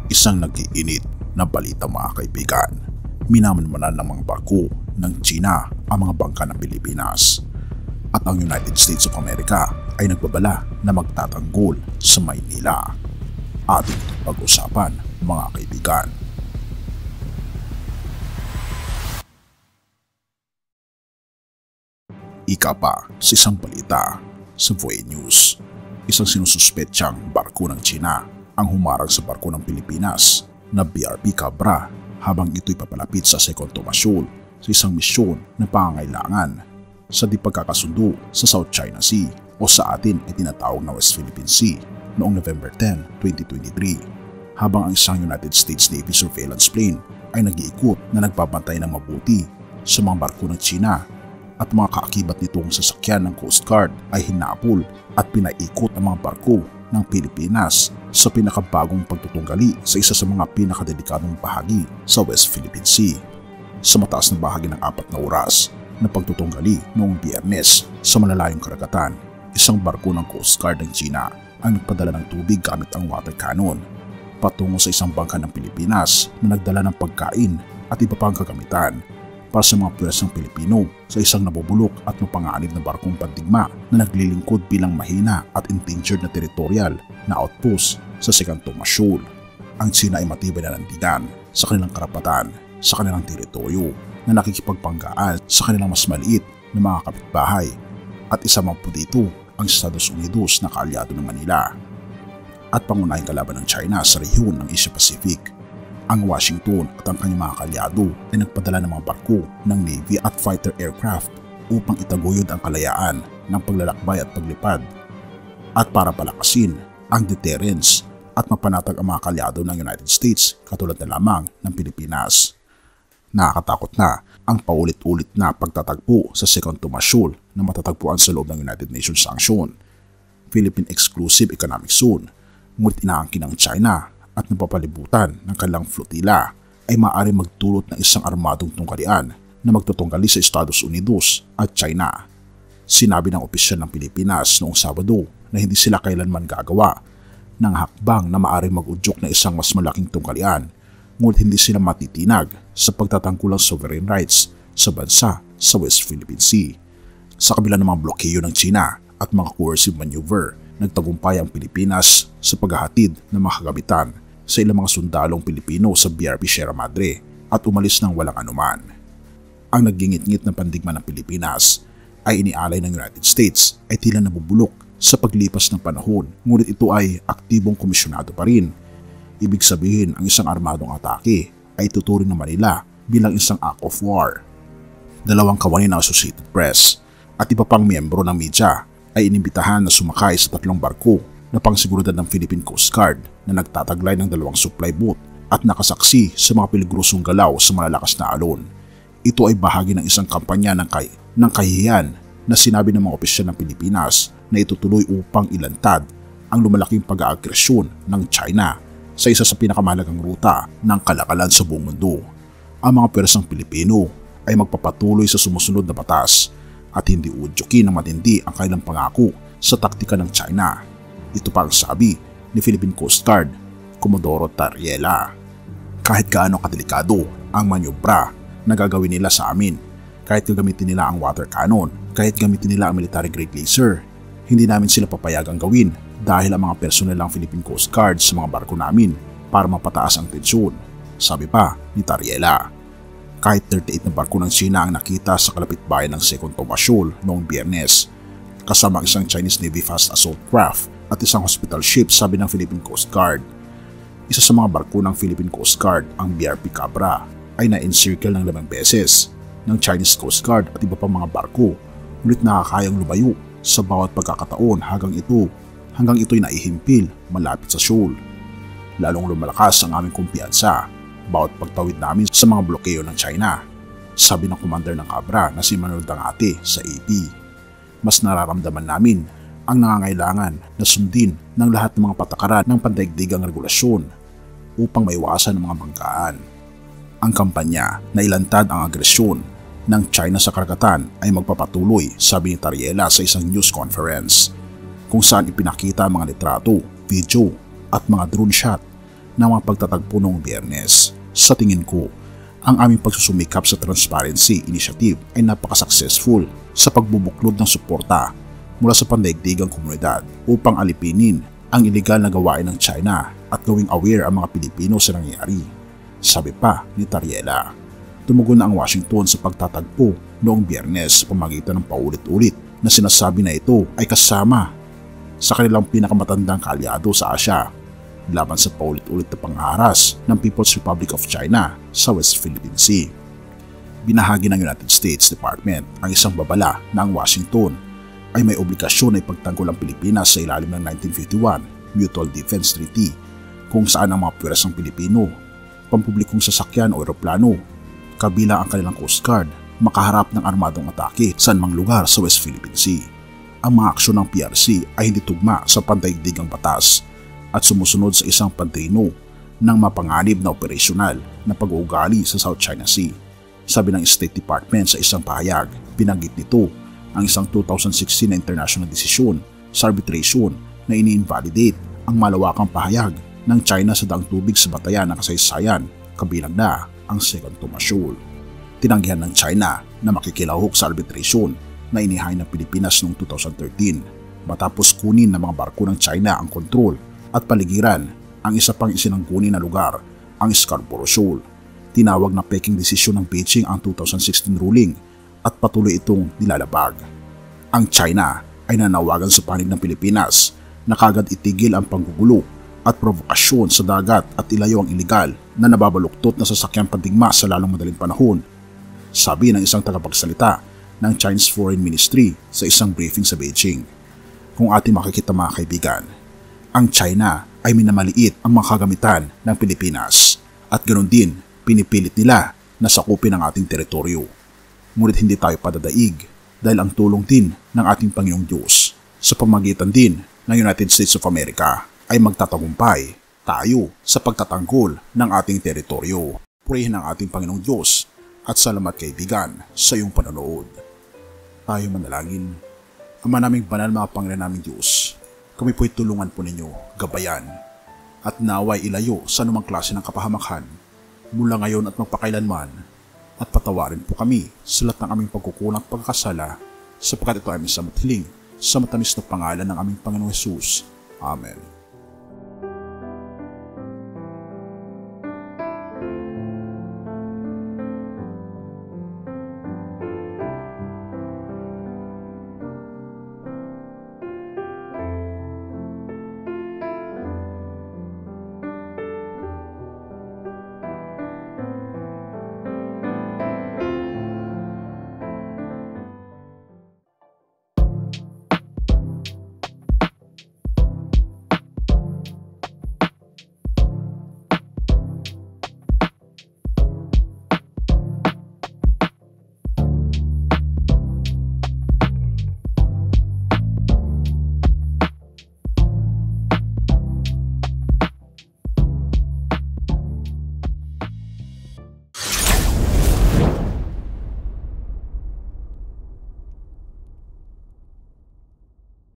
Isang nag-iinit na balita mga kaibigan. Minamanmanan ng mga barko ng China ang mga bangka ng Pilipinas. At ang United States of America ay nagbabala na magtatanggol sa Maynila. Ating pag-usapan mga kaibigan. Ika pa sa isang balita sa VOA News. Isang sinususpetsyang barko ng China ang humarang sa barko ng Pilipinas na BRP Cabra habang ito'y papalapit sa Second Tomasol sa isang misyon na pangangailangan sa di pagkakasundo sa South China Sea o sa atin ay tinatawag na West Philippine Sea noong November 10, 2023 habang ang isang United States Navy surveillance plane ay nag-iikot na nagbabantay ng mabuti sa mga barko ng China at mga kaakibat nitong sasakyan ng Coast Guard ay hinapol at pinaikot ang mga barko ng Pilipinas sa pinakabagong pagtutunggali sa isa sa mga pinakadelikadong bahagi sa West Philippine Sea. Sa mataas na bahagi ng 4 na oras na pagtutunggali noong Biyernes sa malalayong karagatan, isang barko ng Coast Guard ng China ang nagpadala ng tubig gamit ang water cannon patungo sa isang bangka ng Pilipinas na nagdala ng pagkain at iba pang kagamitan para sa mga puwersang Pilipino sa isang nabubulok at mapanganib na barkong pandigma na naglilingkod bilang mahina at endangered na territorial na outpost sa Second Tomasol. Ang China ay matibay na nandigan sa kanilang karapatan sa kanilang teritoryo na nakikipagpanggaan sa kanilang mas maliit na mga kapitbahay at isa man po dito ang Estados Unidos na kaalyado ng Manila at pangunahing kalaban ng China sa rehiyon ng Asia Pacific. Ang Washington at ang kanyang mga kalyado ay nagpadala ng mga barko ng Navy at fighter aircraft upang itaguyod ang kalayaan ng paglalakbay at paglipad at para palakasin ang deterrence at mapanatag ang mga kalyado ng United States katulad na lamang ng Pilipinas. Nakakatakot na ang paulit-ulit na pagtatagpo sa Second Tomasol na matatagpuan sa loob ng United Nations Sanction, Philippine Exclusive Economic Zone, ngunit inaangkin ng China at napapalibutan ng kanilang flotilla ay maaari magdulot ng isang armadong tunggalian na magtutunggali sa Estados Unidos at China. Sinabi ng opisyal ng Pilipinas noong Sabado na hindi sila kailanman gagawa ng hakbang na maaari mag-udyok na isang mas malaking tunggalian, ngunit hindi sila matitinag sa pagtatangkulang sovereign rights sa bansa sa West Philippine Sea. Sa kabila ng mga blokeyo ng China at mga coercive maneuver, nagtagumpay ang Pilipinas sa paghahatid ng mga kagamitan sa ilang mga sundalong Pilipino sa BRP Sierra Madre at umalis ng walang anuman. Ang nagingit-ngit na pandigma ng Pilipinas ay inialay ng United States ay tila nabubulok sa paglipas ng panahon, ngunit ito ay aktibong komisyonado pa rin. Ibig sabihin ang isang armadong atake ay tuturing ng Manila bilang isang act of war. Dalawang kawani ng Associated Press at iba pang miyembro ng media ay inimbitahan na sumakay sa 3 barko na pangseguridad ng Philippine Coast Guard na nagtataglay ng 2 supply boat at nakasaksi sa mga peligrosong galaw sa malalakas na alon. Ito ay bahagi ng isang kampanya ng kahihiyan na sinabi ng mga opisyal ng Pilipinas na itutuloy upang ilantad ang lumalaking pag-aagresyon ng China sa isa sa pinakamahalagang ruta ng kalakalan sa buong mundo. Ang mga puwersang Pilipino ay magpapatuloy sa sumusunod na batas at hindi udyokin ng matindi ang kailang pangako sa taktika ng China. Ito pa ang sabi ni Philippine Coast Guard Comodoro Tariela. Kahit gaano kadelikado ang manyobra na gagawin nila sa amin, kahit gagamitin nila ang water cannon, kahit gamitin nila ang military grade laser, hindi namin sila papayagang gawin dahil ang mga personel ng Philippine Coast Guard sa mga barko namin para mapataas ang tensyon, sabi pa ni Tariela. Kahit 38 na barko ng China ang nakita sa kalapit bayan ng Second Tomasol noong Biyernes, kasama isang Chinese Navy fast assault craft at isang hospital ship, sabi ng Philippine Coast Guard. Isa sa mga barko ng Philippine Coast Guard, ang BRP Cabra, ay na-encircle ng 5 beses ng Chinese Coast Guard at iba pang mga barko, ngunit nakakayang lumayo sa bawat pagkakataon hanggang ito'y naihimpil malapit sa shoal. Lalong lumalakas ang aming kumpiyansa bawat pagtawid namin sa mga blokeyo ng China, sabi ng commander ng Cabra na si Manuel Dangate sa AP. Mas nararamdaman namin ang nangangailangan na sundin ng lahat ng mga patakaran ng pandaigdigang regulasyon upang maiwasan ang mga banggaan. Ang kampanya na ilantad ang agresyon ng China sa karagatan ay magpapatuloy, sabi ni Tariela sa isang news conference, kung saan ipinakita ang mga litrato, video at mga drone shot ng mga pagtatagpo noong Biyernes. Sa tingin ko, ang aming pagsusumikap sa Transparency Initiative ay napaka-successful sa pagbubuklod ng suporta mula sa pandaigdigang komunidad upang alipinin ang iligal na gawain ng China at gawing aware ang mga Pilipino sa nangyayari. Sabi pa ni Tariela. Tumugon na ang Washington sa pagtatagpo noong Biyernes sa pamagitan ng paulit-ulit na sinasabi na ito ay kasama sa kanilang pinakamatandang kaalyado sa Asya laban sa paulit-ulit na pangharas ng People's Republic of China sa West Philippine Sea. Binahagi ng United States Department ang isang babala na ang Washington ay may obligasyon na ipagtanggol ang Pilipinas sa ilalim ng 1951 Mutual Defense Treaty kung saan ang mga puwersang Pilipino, pampublikong sasakyan o eroplano, kabilang ang kanilang Coast Guard, makaharap ng armadong atake saan mang lugar sa West Philippine Sea. Ang mga aksyon ng PRC ay hindi tugma sa pandaigdigang batas at sumusunod sa isang padrino ng mapanganib na operasyonal na pag-uugali sa South China Sea. Sabi ng State Department sa isang pahayag, binanggit nito ang isang 2016 na international desisyon sa arbitration na ini-invalidate ang malawakang pahayag ng China sa daang tubig sa batayan ng kasaysayan, kabilang na ang Second Tomasol. Tinanggihan ng China na makikilahok sa arbitration na inihain ng Pilipinas noong 2013 matapos kunin ng mga barko ng China ang kontrol at paligiran ang isa pang isinanggunin na lugar, ang Scarborough Shoal. Tinawag na peking desisyon ng Beijing ang 2016 ruling at patuloy itong nilalabag. Ang China ay nanawagan sa panig ng Pilipinas na kagad itigil ang panggugulo at provokasyon sa dagat at ilayo ang iligal na nababaluktot na sasakyang pandigma sa lalong madaling panahon. Sabi ng isang tagapagsalita ng Chinese Foreign Ministry sa isang briefing sa Beijing. Kung ating makikita mga kaibigan, ang China ay minamaliit ang mga kagamitan ng Pilipinas at ganoon din pinipilit nila na sakupin ang ating teritoryo. Ngunit hindi tayo padadaig dahil ang tulong din ng ating Panginoong Diyos sa pamagitan din ng United States of America ay magtatagumpay tayo sa pagtatanggol ng ating teritoryo. Purihin ang ating Panginoong Diyos at salamat kaibigan sa iyong panonood. Tayo manalangin. Ama naming banal mga Panginoon naming Diyos, kami po'y tulungan po ninyo, gabayan, at naway ilayo sa anumang klase ng kapahamakan mula ngayon at magpakailanman, at patawarin po kami sa lahat ng aming pagkukulang at pagkakasala sapagkat ito ay aming sa mataling sa matamis na pangalan ng aming Panginoong Hesus. Amen.